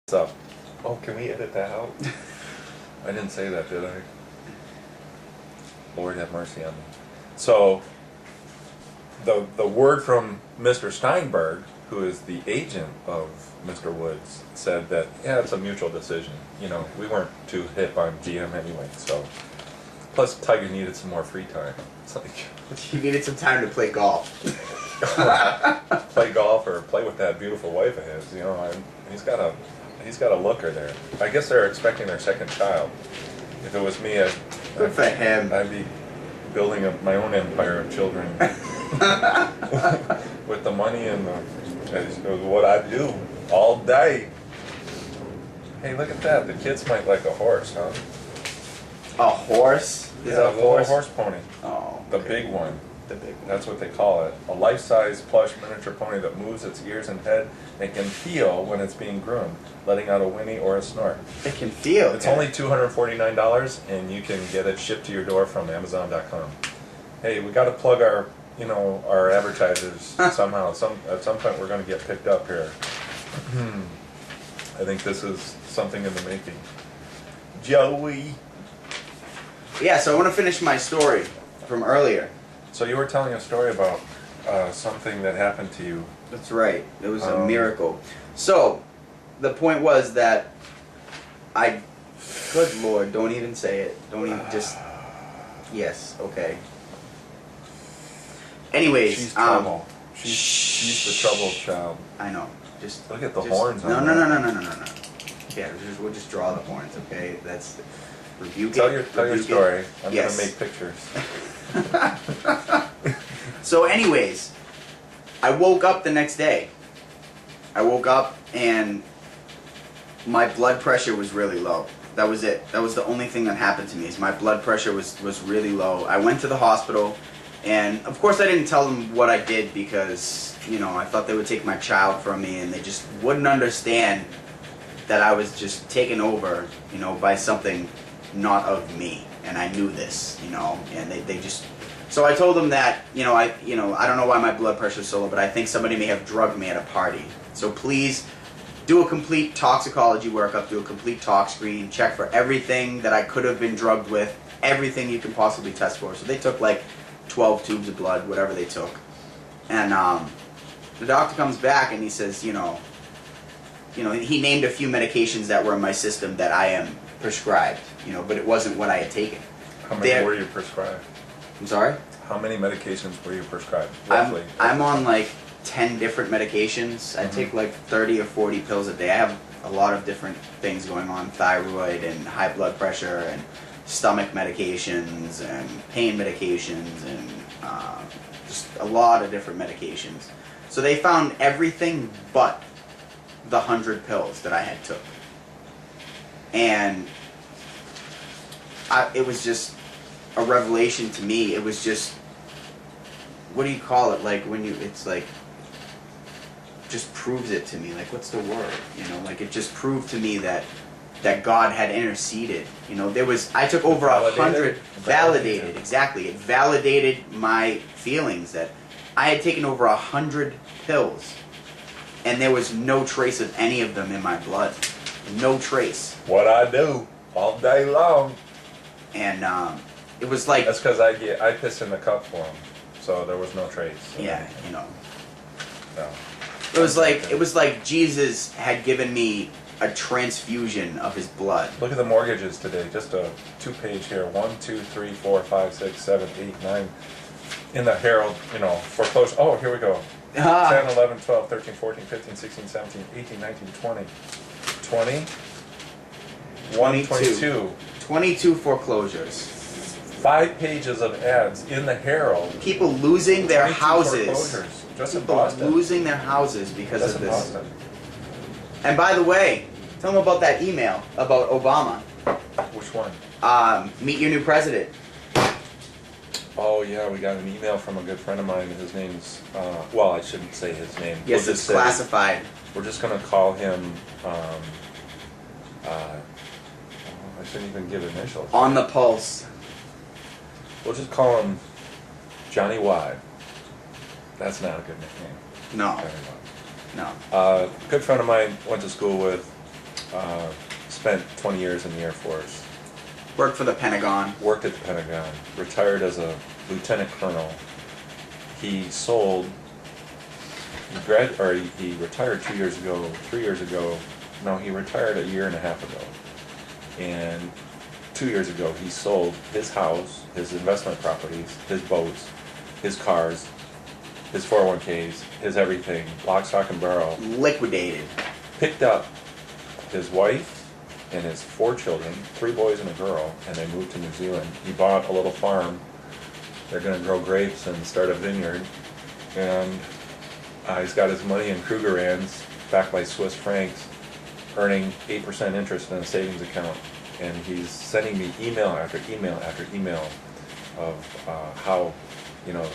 What's up? Oh, can we edit that out? I didn't say that, did I? Lord have mercy on me. So, the word from Mr. Steinberg, who is the agent of Mr. Woods, said that, yeah, it's a mutual decision. You know, we weren't too hip on GM anyway, so. Plus, Tiger needed some more free time. It's like... He needed some time to play golf. Play golf or play with that beautiful wife of his, you know, and he's got a looker there. I guess they're expecting their second child. If it was me, Good for him. I'd be building up my own empire of children with the money and what I do all day. Hey, look at that. The kids might like a horse, huh? A horse? Is Yeah, it a horse? horse pony. Oh, The okay. big one. The big one. That's what they call it. A life-size plush miniature pony that moves its ears and head and can feel when it's being groomed, letting out a whinny or a snort. It can feel. It's only $249, and you can get it shipped to your door from Amazon.com. Hey, we got to plug our, our advertisers somehow. At some point, we're going to get picked up here. I think this is something in the making. Joey. Yeah, so I want to finish my story from earlier. So you were telling a story about something that happened to you. That's right. It was a miracle. So, the point was that good Lord, don't even say it. Don't even just... Yes, okay. Anyways, She's trouble. She's the troubled child. I know. Just look at the horns No, on no, that. no, no, no, no, no. Yeah, we'll just draw the horns, okay? That's... Rebuke Tell it. your story. I'm Yes. going to make pictures. So anyways, I woke up the next day. I woke up and my blood pressure was really low. That was it. That was the only thing that happened to me, is my blood pressure was really low. I went to the hospital, and of course I didn't tell them what I did because, I thought they would take my child from me, and they just wouldn't understand that I was just taken over, by something not of me. And I knew this, and they just... So I told them that, I don't know why my blood pressure is so low, but I think somebody may have drugged me at a party. So please do a complete toxicology workup, do a complete tox screen, check for everything that I could have been drugged with, everything you can possibly test for. So they took like 12 tubes of blood, whatever they took. And the doctor comes back and he says, he named a few medications that were in my system that I am prescribed, but it wasn't what I had taken. How many were you prescribed? I'm sorry? How many medications were you prescribed, roughly? I'm on like 10 different medications. I take like 30 or 40 pills a day. I have a lot of different things going on, thyroid and high blood pressure and stomach medications and pain medications and just a lot of different medications. So they found everything but the 100 pills that I had took. And it was just a revelation to me. It was just, what do you call it? Like when it's like, just proves it to me. Like, what's the word? Like it just proved to me that God had interceded. I took over 100, validated, exactly. It validated my feelings that I had taken over 100 pills and there was no trace of any of them in my blood. No trace. What I do all day long. And it was like... That's because I piss in the cup for him, so there was no trace. Yeah, No. It was like Jesus had given me a transfusion of his blood. Look at the mortgages today. Just a 2-page here. 1, 2, 3, 4, 5, 6, 7, 8, 9. In the Herald, foreclosure. Oh, here we go. 10, 11, 12, 13, 14, 15, 16, 17, 18, 19, 20. 20? 22. 22 foreclosures. 5 pages of ads in the Herald. People losing their houses. Foreclosures. Just in People Boston. losing their houses because Just of in this. Boston. And by the way, tell them about that email about Obama. Which one? Meet your new president. Oh yeah, we got an email from a good friend of mine. His name's, well, I shouldn't say his name. Yes, it's classified. We're just going to call him, I shouldn't even give initials. On the pulse. We'll just call him Johnny Y. That's not a good nickname. No. Johnny Y. No. Good friend of mine went to school with, spent 20 years in the Air Force, Worked for the Pentagon. worked at the Pentagon, retired as a lieutenant colonel. He sold, he retired 2 years ago, 3 years ago. No, he retired a year and a half ago. And 2 years ago, he sold his house, his investment properties, his boats, his cars, his 401ks, his everything, lock, stock, and barrel. Liquidated. Picked up his wife and his 4 children, 3 boys and a girl, and they moved to New Zealand. He bought a little farm. They're going to grow grapes and start a vineyard. And he's got his money in Krugerrands, backed by Swiss francs, earning 8% interest in a savings account. And he's sending me email after email after email of how, you know,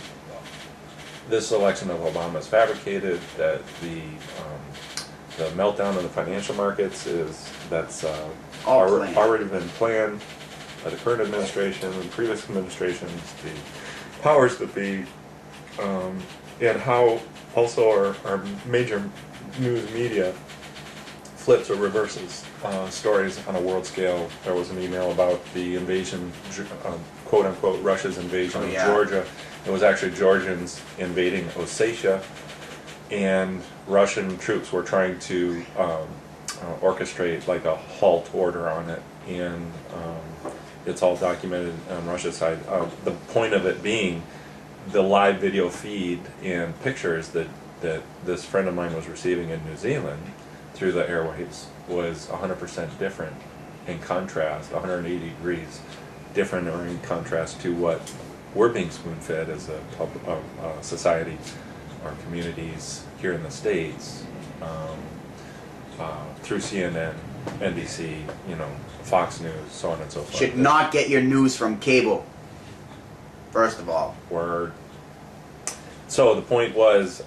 this election of Obama is fabricated, that the meltdown in the financial markets that's already been planned by the current administration and previous administrations, the powers that be, and how also our major news media flips or reverses stories on a world scale. There was an email about the invasion, quote unquote, Russia's invasion of Georgia. It was actually Georgians invading Ossetia, and Russian troops were trying to orchestrate like a halt order on it, and it's all documented on Russia's side. The point of it being the live video feed and pictures that this friend of mine was receiving in New Zealand through the airwaves was 100% different, in contrast, 180 degrees different, or in contrast to what we're being spoon-fed as a society, our communities here in the States, through CNN, NBC, Fox News, so on and so forth. Should not get your news from cable, first of all. Word. So the point was,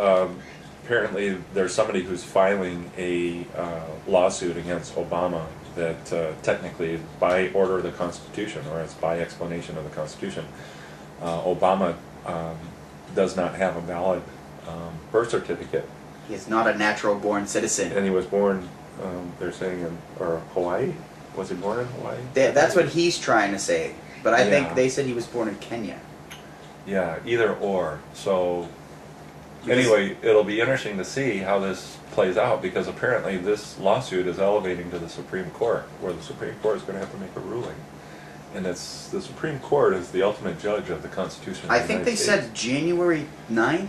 apparently there's somebody who's filing a lawsuit against Obama that technically, by order of the Constitution, or as by explanation of the Constitution, Obama does not have a valid birth certificate. He is not a natural-born citizen. And he was born, they're saying, in Hawaii? Was he born in Hawaii? That's what he's trying to say. But I think Yeah. they said he was born in Kenya. Yeah, either or. So anyway, it'll be interesting to see how this plays out, because apparently this lawsuit is elevating to the Supreme Court, where the Supreme Court is going to have to make a ruling. And the Supreme Court is the ultimate judge of the Constitution of the I think United they States. said January 9th.